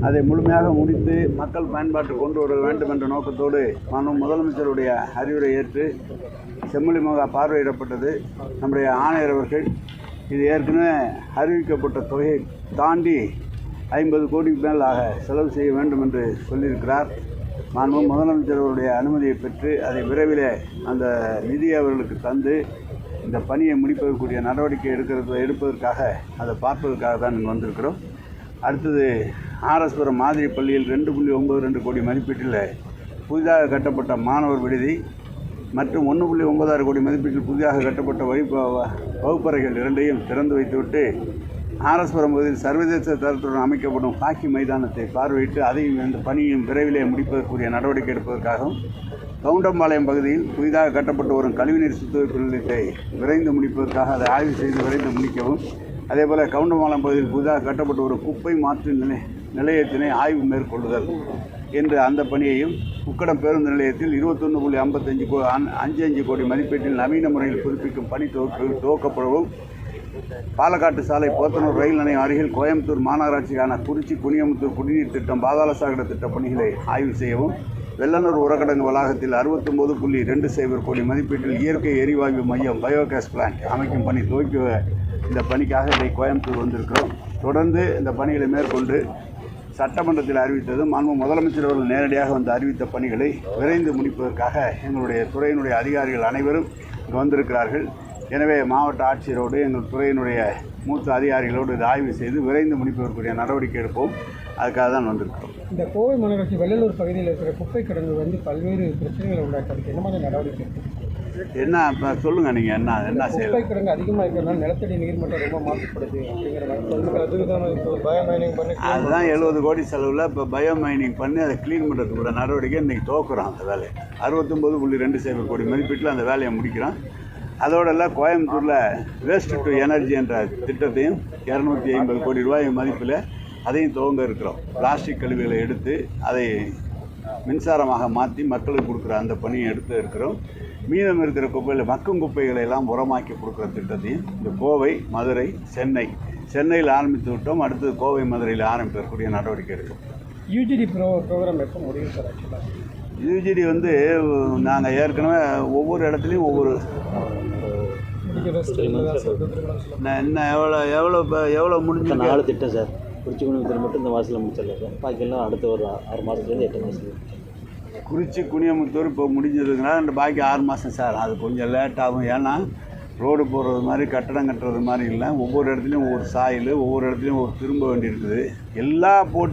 அதை முழுமையாக முடித்து மக்கள் பயன்பாட்டு கொண்டு வர வேண்டும் என்ற நோக்கத்தோடு முதலமைச்சருடைய அறிவுரை ஏற்று செம்மொழி முகா பார்வையிடப்பட்டது. நம்முடைய ஆணையர் அவர்கள் இது ஏற்கனவே அறிவிக்கப்பட்ட தொகையை தாண்டி 50 கோடிக்கு மேல் செலவு செய்ய வேண்டும் என்று சொல்லியிருக்கிறார். முதலமைச்சர் அவருடைய அனுமதியை பெற்று அதை விரைவில் அந்த நிதியை அவர்களுக்கு தந்து இந்த பணியை முடிப்பதற்குரிய நடவடிக்கை எடுப்பதற்காக அதை பார்ப்பதற்காக தான் இங்கே வந்திருக்கிறோம். அடுத்தது ஆர்எஸ்புரம் மாதிரி பள்ளியில் 2.92 கோடி மதிப்பீட்டில் புதிதாக கட்டப்பட்ட மாணவர் விடுதி மற்றும் 1.96 கோடி மதிப்பீட்டில் புதிதாக கட்டப்பட்ட வகுப்பறைகள் இரண்டையும் திறந்து வைத்துவிட்டு ஆர்எஸ்புரம் பகுதியில் சர்வதேச தரத்துடன் அமைக்கப்படும் ஹாக்கி மைதானத்தை பார்வையிட்டு அதையும் இந்த பணியும் விரைவிலே முடிப்பதற்குரிய நடவடிக்கை எடுப்பதற்காகவும் கவுண்டம்பாளையம் பகுதியில் புதிதாக கட்டப்பட்டு வரும் கழிவுநீர் சுத்திகரிப்பு நிலையத்தை விரைந்து முடிப்பதற்காக அதை ஆய்வு செய்து விரைந்து முடிக்கவும், அதேபோல் கவுண்டம்பாளையம் பகுதியில் புதிதாக கட்டப்பட்டு வரும் குப்பை மாற்று நிலையத்தினை ஆய்வு மேற்கொள்ளுதல் என்று அந்த பணியையும், உக்கடம் பேருந்து நிலையத்தில் 21.55 கோடி மதிப்பீட்டில் நவீன முறையில் புதுப்பிக்கும் பணி துவக்கப்படவும், பாலக்காட்டு சாலை போத்தனூர் ரயில் நிலையம் அருகில் கோயம்புத்தூர் மாநகராட்சிக்கான குறிச்சி குனியமுத்தூர் குடிநீர் திட்டம் பாதாள சாக்கடை திட்ட பணிகளை ஆய்வு செய்யவும், வெள்ளனூர் உரக்கடங்கு வளாகத்தில் 69.20 கோடி மதிப்பீட்டில் இயற்கை எரிவாயு மையம் பயோகேஸ் பிளான்ட் அமைக்கும் பணி துவக்கி இந்த பணிக்காக இதை கோயம்புத்தூர் வந்திருக்கிறோம். தொடர்ந்து இந்த பணிகளை மேற்கொண்டு சட்டமன்றத்தில் அறிவித்தது முதலமைச்சர் அவர்கள் நேரடியாக வந்து அறிவித்த பணிகளை விரைந்து முடிப்பதற்காக எங்களுடைய துறையினுடைய அதிகாரிகள் அனைவரும் இங்கு வந்திருக்கிறார்கள். எனவே மாவட்ட ஆட்சியரோடு எங்கள் துறையினுடைய மூத்த அதிகாரிகளோடு இதை ஆய்வு செய்து விரைந்து முடிப்பதற்குரிய நடவடிக்கை எடுப்போம். அதுக்காக தான் வந்திருக்கிறோம். இந்த கோவை மாநகராட்சி வெள்ளலூர் பகுதியில் இருக்கிற குப்பை கிடங்கு பல்வேறு பிரச்சனைகளை உண்டாக்குறதுக்கு என்ன மாதிரி நடவடிக்கை என்ன இப்போ சொல்லுங்கள், நீங்கள் என்ன செய்யலாம்? குப்பை கிடங்கு அதிகமாக இருக்கிறதுனால நிலத்தடி நீர்மட்டம் ரொம்ப மாசுபடுது அப்படிங்கிற பயோமைனிங் பண்ணி அதுதான் 70 கோடி செலவில் இப்போ பயோமைனிங் பண்ணி அதை க்ளீன் பண்ணுறதுக்குள்ள நடவடிக்கை இன்றைக்கி துவக்குறோம். அந்த வேலையை 69.20 கோடி மதிப்பீட்டில் அந்த வேலையை முடிக்கிறோம். அதோடெல்லாம் கோயம்புத்தூரில் வேஸ்ட் டு எனர்ஜி என்ற திட்டத்தையும் 250 கோடி ரூபாய் மதிப்பில் அதையும் துவங்க இருக்கிறோம். பிளாஸ்டிக் கழிவுகளை எடுத்து அதை மின்சாரமாக மாற்றி மக்களுக்கு கொடுக்குற அந்த பணியை எடுத்து இருக்கிறோம். மீதம் இருக்கிற குப்பையில் மக்கும் குப்பைகளை எல்லாம் உரமாக்கி கொடுக்குற திட்டத்தையும் இந்த கோவை, மதுரை, சென்னையில் ஆரம்பித்து விட்டோம். அடுத்தது கோவை, மதுரையில் ஆரம்பிக்கக்கூடிய நடவடிக்கை எடுக்கும். யூஜிடி ப்ரோக்ராம் எப்போ முடியும் சார்? ஆக்சுவலாக யூஜிடி நாங்கள் ஏற்கனவே ஒவ்வொரு இடத்துலையும் ஒவ்வொரு இன்னும் எவ்வளோ முடிஞ்சு 4 திட்டம் சார். குறிச்சி குனியமுத்தூர் மட்டும் இந்த மாதத்தில் முடிச்சிடலாம் சார். பாக்கியெல்லாம் அடுத்த ஒரு 6 மாதத்துலேருந்து 8 மாதத்துக்கு. குறிச்சி குனியமுத்தூர் இப்போ முடிஞ்சதுங்கன்னா பாக்கி 6 மாதம் சார். அது கொஞ்சம் லேட் ஆகும். ஏன்னா ரோடு போடுறது மாதிரி கட்டடம் கட்டுறது மாதிரி இல்லை. ஒவ்வொரு இடத்துலையும் ஒவ்வொரு சாயில், ஒவ்வொரு இடத்துலையும் ஒரு திரும்ப வேண்டி இருக்குது. எல்லா போட்டி